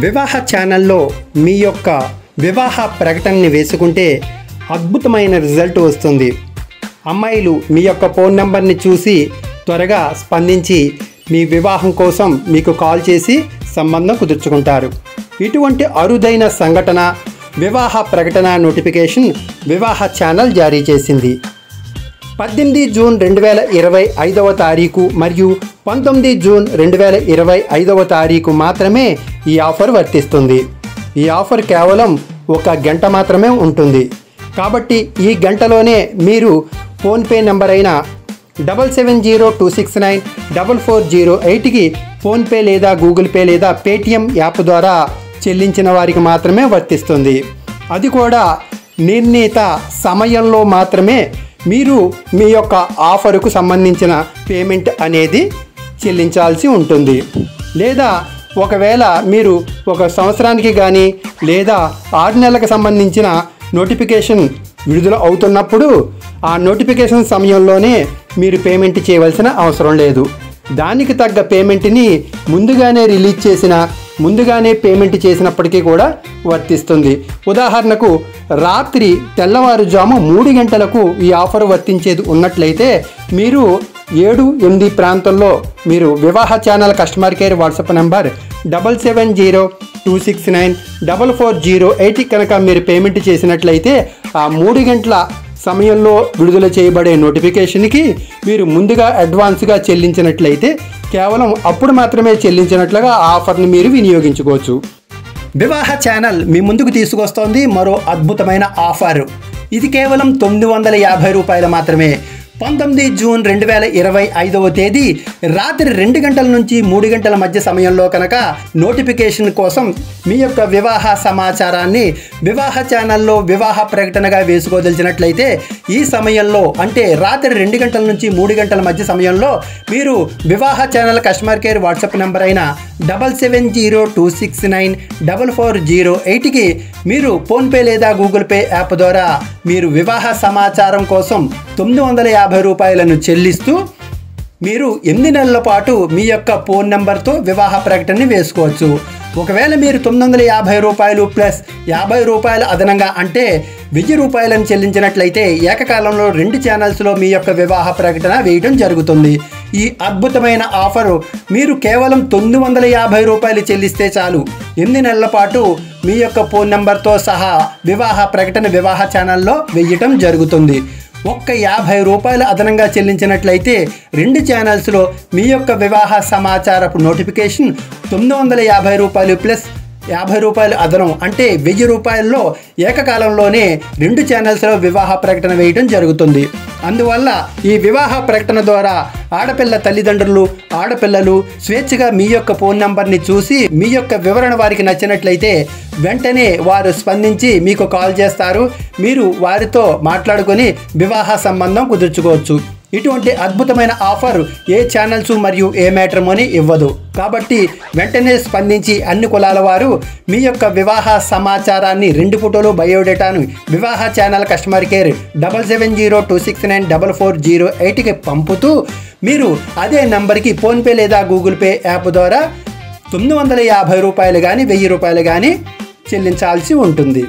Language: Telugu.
వివాహ ఛానల్లో మీ యొక్క వివాహ ప్రకటనని వేసుకుంటే అద్భుతమైన రిజల్ట్ వస్తుంది. అమ్మాయిలు మీ యొక్క ఫోన్ నెంబర్ని చూసి త్వరగా స్పందించి మీ వివాహం కోసం మీకు కాల్ చేసి సంబంధం కుదుర్చుకుంటారు. ఇటువంటి అరుదైన సంఘటన వివాహ ప్రకటన నోటిఫికేషన్ వివాహ ఛానల్ జారీ చేసింది. 18 జూన్ 2025 తారీఖు మరియు 19 జూన్ 2025 తారీఖు మాత్రమే ఈ ఆఫర్ వర్తిస్తుంది. ఈ ఆఫర్ కేవలం 1 గంట మాత్రమే ఉంటుంది. కాబట్టి ఈ గంటలోనే మీరు ఫోన్పే నెంబర్ అయిన 7702694408కి ఫోన్పే లేదా గూగుల్ పే లేదా పేటిఎం యాప్ ద్వారా చెల్లించిన వారికి మాత్రమే వర్తిస్తుంది. అది కూడా నిర్ణీత సమయంలో మాత్రమే మీరు మీ యొక్క ఆఫరుకు సంబంధించిన పేమెంట్ అనేది చెల్లించాల్సి ఉంటుంది. లేదా ఒకవేళ మీరు 1 సంవత్సరానికి కానీ లేదా 6 నెలలకు సంబంధించిన నోటిఫికేషన్ విడుదల అవుతున్నప్పుడు ఆ నోటిఫికేషన్ సమయంలోనే మీరు పేమెంట్ చేయవలసిన అవసరం లేదు. దానికి తగ్గ పేమెంట్ని ముందుగానే రిలీజ్ చేసిన ముందుగానే పేమెంట్ చేసినప్పటికీ కూడా వర్తిస్తుంది. ఉదాహరణకు రాత్రి తెల్లవారుజాము 3 గంటలకు ఈ ఆఫర్ వర్తించేది ఉన్నట్లయితే మీరు 7-8 ప్రాంతంలో మీరు వివాహ channel customer care WhatsApp number 7702694408 కనుక మీరు పేమెంట్ చేసినట్లయితే ఆ 3 గంటల సమయంలో విడుదల చేయబడే నోటిఫికేషన్కి మీరు ముందుగా అడ్వాన్స్గా చెల్లించినట్లయితే కేవలం అప్పుడు మాత్రమే చెల్లించినట్లుగా ఆ ఆఫర్ని మీరు వినియోగించుకోవచ్చు. వివాహ ఛానల్ మీ ముందుకు తీసుకొస్తోంది మరో అద్భుతమైన ఆఫర్. ఇది కేవలం 950 రూపాయలు మాత్రమే. 19 జూన్ 2025 తేదీ రాత్రి 2 గంటల నుంచి 3 గంటల మధ్య సమయంలో కనుక నోటిఫికేషన్ కోసం మీ యొక్క వివాహ సమాచారాన్ని వివాహ ఛానల్లో వివాహ ప్రకటనగా వేసుకోదలిచినట్లయితే ఈ సమయంలో అంటే రాత్రి 2 గంటల నుంచి 3 గంటల మధ్య సమయంలో మీరు వివాహ channel customer care WhatsApp number అయిన 7702694408కి మీరు ఫోన్పే లేదా గూగుల్ పే యాప్ ద్వారా మీరు వివాహ సమాచారం కోసం 950 రూపాయలను చెల్లిస్తూ మీరు 8 నెలల పాటు మీ యొక్క ఫోన్ నెంబర్తో వివాహ ప్రకటనని వేసుకోవచ్చు. ఒకవేళ మీరు 950 రూపాయలు ప్లస్ 50 రూపాయలు అదనంగా అంటే 1000 రూపాయలను చెల్లించినట్లయితే ఏకకాలంలో 2 ఛానల్స్లో మీ యొక్క వివాహ ప్రకటన వేయడం జరుగుతుంది. ఈ అద్భుతమైన ఆఫరు మీరు కేవలం 950 రూపాయలు చెల్లిస్తే చాలు 8 నెలల పాటు మీ యొక్క ఫోన్ నెంబర్తో సహా వివాహ ప్రకటన వివాహ ఛానల్లో వేయటం జరుగుతుంది. 50 రూపాయలు అదనంగా చెల్లించినట్లయితే 2 ఛానల్స్లో మీ యొక్క వివాహ సమాచారపు నోటిఫికేషన్ 950 రూపాయలు ప్లస్ 50 రూపాయలు అదనం అంటే 1000 రూపాయల్లో ఏకకాలంలోనే 2 ఛానల్స్లో వివాహ ప్రకటన వేయడం జరుగుతుంది. అందువల్ల ఈ వివాహ ప్రకటన ద్వారా ఆడపిల్ల తల్లిదండ్రులు ఆడపిల్లలు స్వేచ్ఛగా మీ యొక్క ఫోన్ నెంబర్ని చూసి మీ యొక్క వివరణ వారికి నచ్చినట్లయితే వెంటనే వారు స్పందించి మీకు కాల్ చేస్తారు. మీరు వారితో మాట్లాడుకొని వివాహ సంబంధం కుదుర్చుకోవచ్చు. ఇటువంటి అద్భుతమైన ఆఫర్ ఏ ఛానల్స్ మరియు ఏ మ్యాట్రిమోనీ ఇవ్వదు. కాబట్టి వెంటనే స్పందించి అన్ని కులాల వారు మీ యొక్క వివాహ సమాచారాన్ని 2 ఫోటోలు బయోడేటాను వివాహ ఛానల్ కస్టమర్ కేర్ 7702694408కి పంపుతూ మీరు అదే నంబర్కి ఫోన్పే లేదా గూగుల్ పే యాప్ ద్వారా 950 రూపాయలు కానీ 1000 రూపాయలు కానీ చెల్లించాల్సి ఉంటుంది.